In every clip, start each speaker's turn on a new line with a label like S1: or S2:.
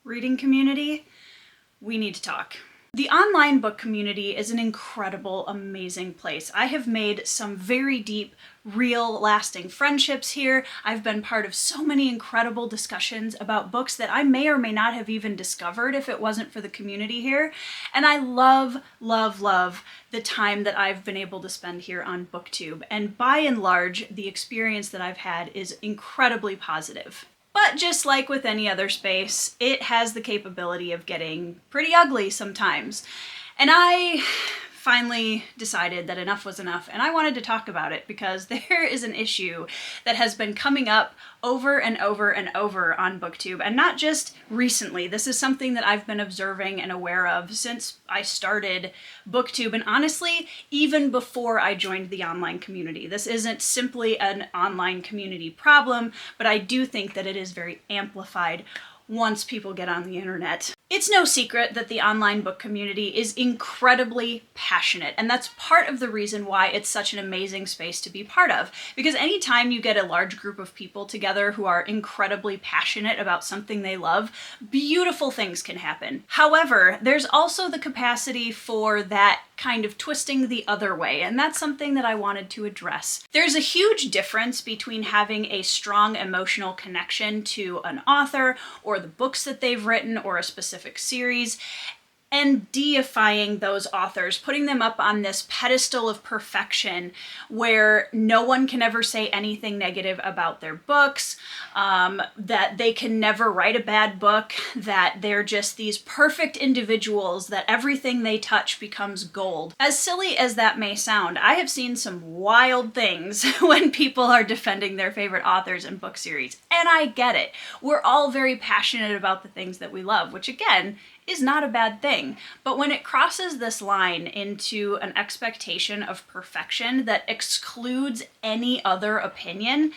S1: reading community, we need to talk. The online book community is an incredible, amazing place. I have made some very deep, real, lasting friendships here. I've been part of so many incredible discussions about books that I may or may not have even discovered if it wasn't for the community here. And I love, love, love the time that I've been able to spend here on Booktube. And by and large, the experience that I've had is incredibly positive. But just like with any other space, it has the capability of getting pretty ugly sometimes. And I finally decided that enough was enough, and I wanted to talk about it because there is an issue that has been coming up over and over and over on Booktube, and not just recently. This is something that I've been observing and aware of since I started Booktube, and honestly, even before I joined the online community. This isn't simply an online community problem, but I do think that it is very amplified once people get on the internet. It's no secret that the online book community is incredibly passionate, and that's part of the reason why it's such an amazing space to be part of. Because anytime you get a large group of people together who are incredibly passionate about something they love, beautiful things can happen. However, there's also the capacity for that kind of twisting the other way, and that's something that I wanted to address. There's a huge difference between having a strong emotional connection to an author or the books that they've written or a specific series, and deifying those authors, putting them up on this pedestal of perfection where no one can ever say anything negative about their books, that they can never write a bad book, that they're just these perfect individuals, that everything they touch becomes gold. As silly as that may sound, I have seen some wild things when people are defending their favorite authors and book series, and I get it. We're all very passionate about the things that we love, which again, is not a bad thing. But when it crosses this line into an expectation of perfection that excludes any other opinion,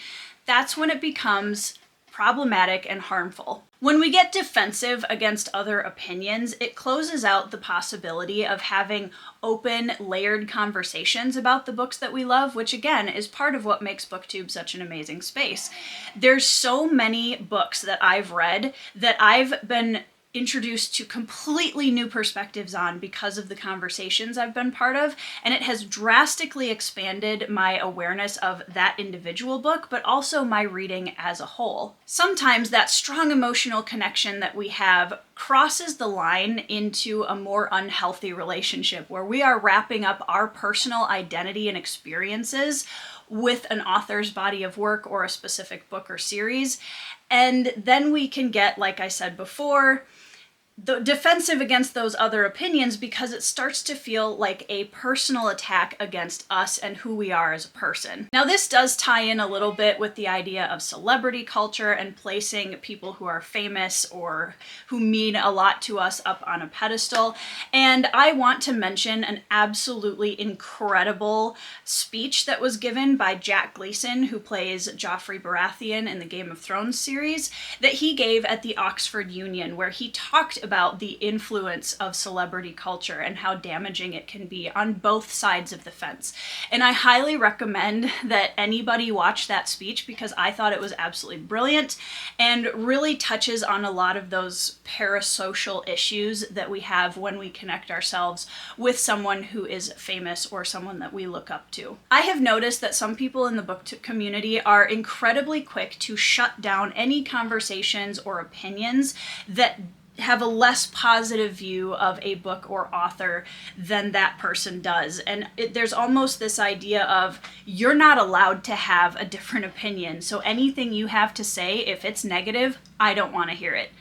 S1: that's when it becomes problematic and harmful. When we get defensive against other opinions, it closes out the possibility of having open, layered conversations about the books that we love, which again is part of what makes Booktube such an amazing space. There's so many books that I've read that I've been introduced to completely new perspectives on because of the conversations I've been part of, and it has drastically expanded my awareness of that individual book, but also my reading as a whole. Sometimes that strong emotional connection that we have crosses the line into a more unhealthy relationship where we are wrapping up our personal identity and experiences with an author's body of work or a specific book or series. And then we can get, like I said before, the defensive against those other opinions because it starts to feel like a personal attack against us and who we are as a person. Now, this does tie in a little bit with the idea of celebrity culture and placing people who are famous or who mean a lot to us up on a pedestal. And I want to mention an absolutely incredible speech that was given by Jack Gleeson, who plays Joffrey Baratheon in the Game of Thrones series, that he gave at the Oxford Union, where he talked about the influence of celebrity culture and how damaging it can be on both sides of the fence. And I highly recommend that anybody watch that speech because I thought it was absolutely brilliant and really touches on a lot of those parasocial issues that we have when we connect ourselves with someone who is famous or someone that we look up to. I have noticed that some people in the book community are incredibly quick to shut down any conversations or opinions that have a less positive view of a book or author than that person does. And there's almost this idea of you're not allowed to have a different opinion. So anything you have to say, if it's negative, I don't want to hear it.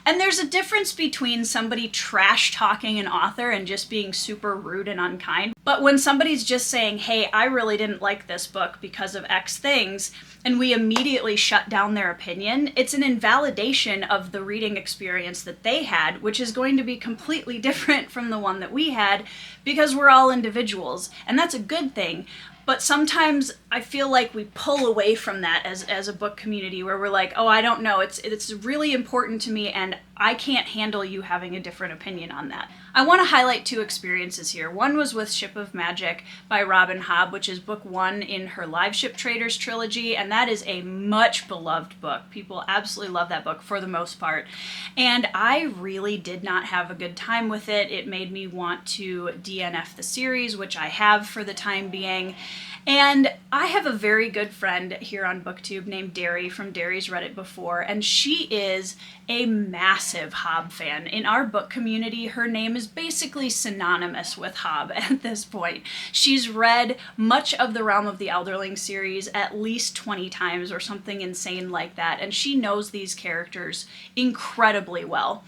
S1: And there's a difference between somebody trash talking an author and just being super rude and unkind. But when somebody's just saying, hey, I really didn't like this book because of X things, and we immediately shut down their opinion, it's an invalidation of the reading experience that they had, which is going to be completely different from the one that we had because we're all individuals. And that's a good thing. But sometimes I feel like we pull away from that as a book community where we're like, oh, I don't know, it's really important to me and I can't handle you having a different opinion on that. I want to highlight 2 experiences here. One was with Ship of Magic by Robin Hobb, which is book 1 in her Live Ship Traders trilogy, and that is a much beloved book. People absolutely love that book for the most part. And I really did not have a good time with it. It made me want to DNF the series, which I have for the time being. And I have a very good friend here on Booktube named Derry from Derry's Read It Before, and she is a massive Hobb fan. In our book community, her name is basically synonymous with Hobb at this point. She's read much of the Realm of the Elderling series at least 20 times or something insane like that, and she knows these characters incredibly well.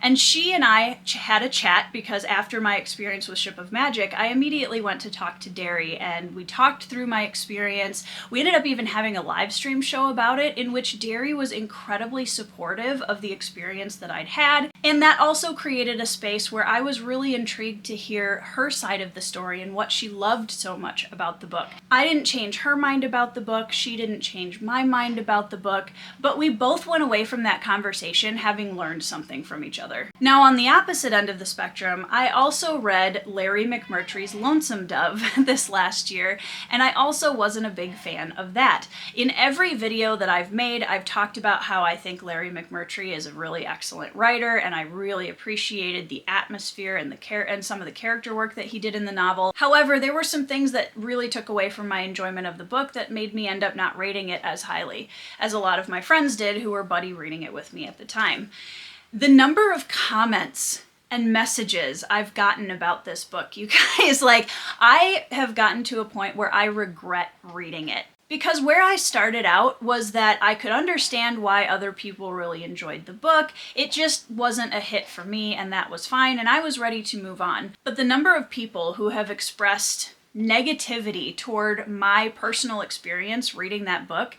S1: And she and I had a chat because after my experience with Ship of Magic, I immediately went to talk to Derry and we talked through my experience. We ended up even having a live stream show about it in which Derry was incredibly supportive of the experience that I'd had. And that also created a space where I was really intrigued to hear her side of the story and what she loved so much about the book. I didn't change her mind about the book. She didn't change my mind about the book, but we both went away from that conversation having learned something from each other. Now, on the opposite end of the spectrum, I also read Larry McMurtry's Lonesome Dove this last year, and I also wasn't a big fan of that. In every video that I've made, I've talked about how I think Larry McMurtry is a really excellent writer, and I really appreciated the atmosphere and some of the character work that he did in the novel. However, there were some things that really took away from my enjoyment of the book that made me end up not rating it as highly as a lot of my friends did who were buddy reading it with me at the time. The number of comments and messages I've gotten about this book, you guys, like, I have gotten to a point where I regret reading it. Because where I started out was that I could understand why other people really enjoyed the book. It just wasn't a hit for me, and that was fine, and I was ready to move on. But the number of people who have expressed negativity toward my personal experience reading that book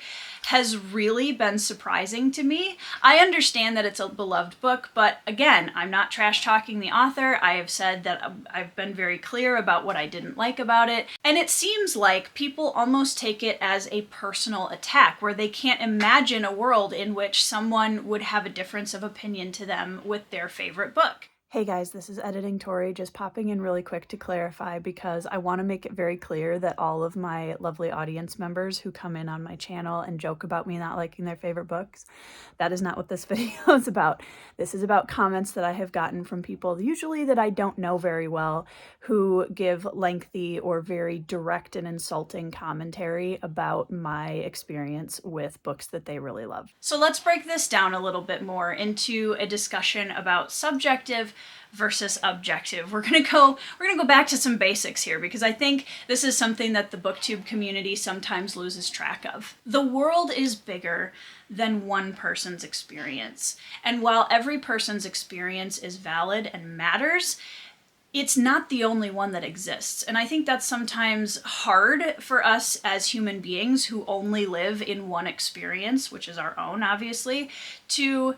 S1: has really been surprising to me. I understand that it's a beloved book, but again, I'm not trash talking the author. I have said that I've been very clear about what I didn't like about it, and it seems like people almost take it as a personal attack where they can't imagine a world in which someone would have a difference of opinion to them with their favorite book. Hey guys, this is Editing Tori, just popping in really quick to clarify because I want to make it very clear that all of my lovely audience members who come in on my channel and joke about me not liking their favorite books, that is not what this video is about. This is about comments that I have gotten from people, usually that I don't know very well, who give lengthy or very direct and insulting commentary about my experience with books that they really love. So let's break this down a little bit more into a discussion about subjective versus objective. We're gonna go back to some basics here because I think this is something that the Booktube community sometimes loses track of. The world is bigger than one person's experience. And while every person's experience is valid and matters, it's not the only one that exists. And I think that's sometimes hard for us as human beings who only live in one experience, which is our own, obviously, to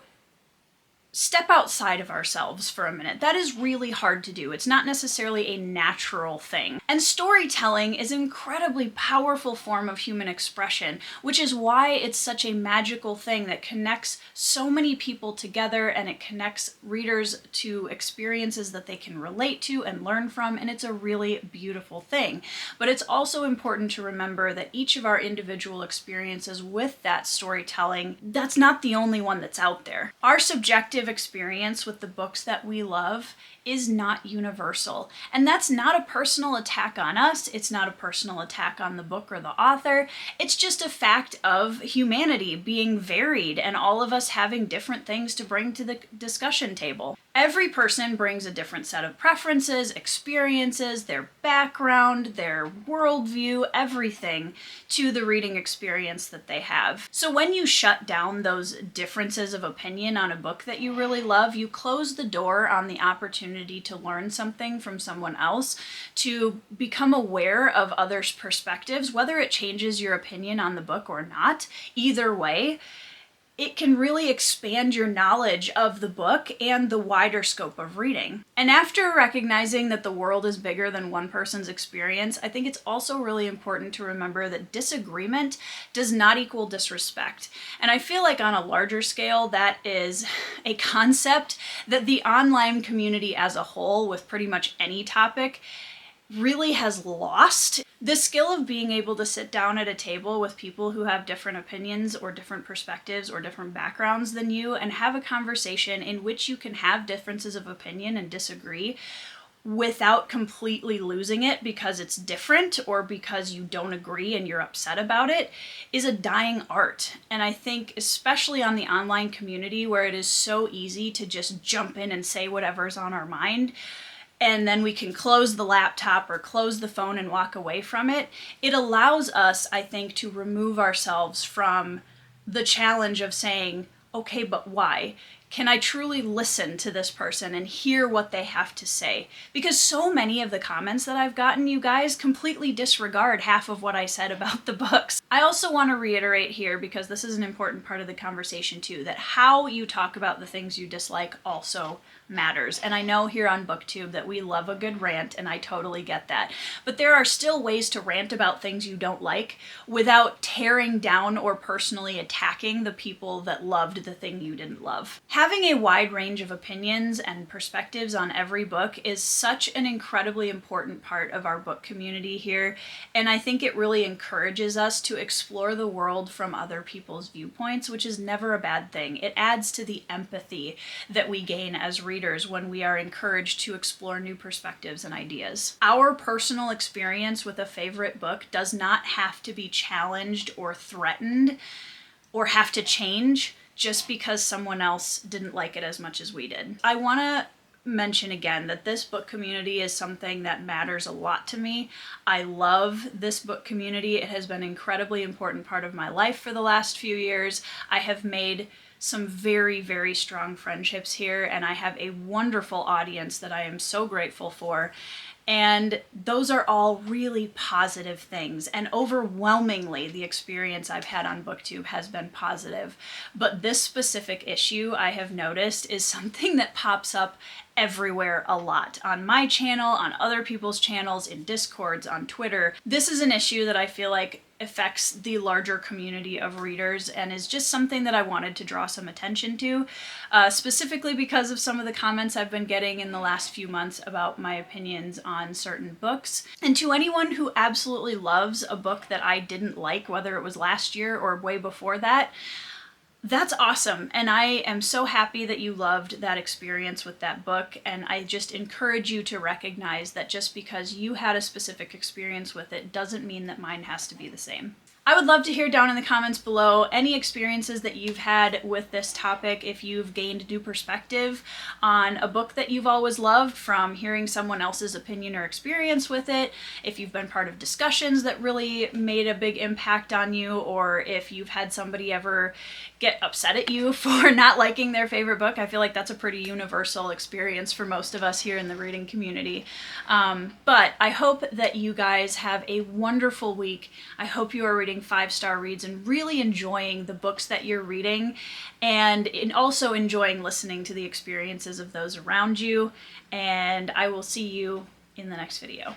S1: step outside of ourselves for a minute. That is really hard to do. It's not necessarily a natural thing. And storytelling is an incredibly powerful form of human expression, which is why it's such a magical thing that connects so many people together, and it connects readers to experiences that they can relate to and learn from, and it's a really beautiful thing. But it's also important to remember that each of our individual experiences with that storytelling, that's not the only one that's out there. Our subjective experience with the books that we love is not universal. And that's not a personal attack on us. It's not a personal attack on the book or the author. It's just a fact of humanity being varied and all of us having different things to bring to the discussion table. Every person brings a different set of preferences, experiences, their background, their worldview, everything to the reading experience that they have. So when you shut down those differences of opinion on a book that you really love, you close the door on the opportunity to learn something from someone else, to become aware of others' perspectives, whether it changes your opinion on the book or not. Either way, it can really expand your knowledge of the book and the wider scope of reading. And after recognizing that the world is bigger than one person's experience, I think it's also really important to remember that disagreement does not equal disrespect. And I feel like on a larger scale, that is a concept that the online community as a whole, with pretty much any topic, really has lost. The skill of being able to sit down at a table with people who have different opinions or different perspectives or different backgrounds than you and have a conversation in which you can have differences of opinion and disagree without completely losing it because it's different or because you don't agree and you're upset about it is a dying art. And I think especially on the online community where it is so easy to just jump in and say whatever's on our mind, and then we can close the laptop or close the phone and walk away from it, it allows us, I think, to remove ourselves from the challenge of saying, okay, but why? Can I truly listen to this person and hear what they have to say? Because so many of the comments that I've gotten, you guys, completely disregard half of what I said about the books. I also want to reiterate here, because this is an important part of the conversation too, that how you talk about the things you dislike also matters. And I know here on Booktube that we love a good rant, and I totally get that. But there are still ways to rant about things you don't like without tearing down or personally attacking the people that loved the thing you didn't love. Having a wide range of opinions and perspectives on every book is such an incredibly important part of our book community here, and I think it really encourages us to explore the world from other people's viewpoints, which is never a bad thing. It adds to the empathy that we gain as readers when we are encouraged to explore new perspectives and ideas. Our personal experience with a favorite book does not have to be challenged or threatened or have to change just because someone else didn't like it as much as we did. I want to mention again that this book community is something that matters a lot to me. I love this book community. It has been an incredibly important part of my life for the last few years. I have made some very, very strong friendships here, and I have a wonderful audience that I am so grateful for. And those are all really positive things. And overwhelmingly, the experience I've had on Booktube has been positive. But this specific issue, I have noticed, is something that pops up everywhere a lot. On my channel, on other people's channels, in Discords, on Twitter. This is an issue that I feel like affects the larger community of readers and is just something that I wanted to draw some attention to, specifically because of some of the comments I've been getting in the last few months about my opinions on certain books. And to anyone who absolutely loves a book that I didn't like, whether it was last year or way before that, that's awesome, and I am so happy that you loved that experience with that book, and I just encourage you to recognize that just because you had a specific experience with it doesn't mean that mine has to be the same. I would love to hear down in the comments below any experiences that you've had with this topic, if you've gained new perspective on a book that you've always loved from hearing someone else's opinion or experience with it, if you've been part of discussions that really made a big impact on you, or if you've had somebody ever get upset at you for not liking their favorite book. I feel like that's a pretty universal experience for most of us here in the reading community. But I hope that you guys have a wonderful week. I hope you are reading 5-star reads and really enjoying the books that you're reading, and also enjoying listening to the experiences of those around you. And I will see you in the next video.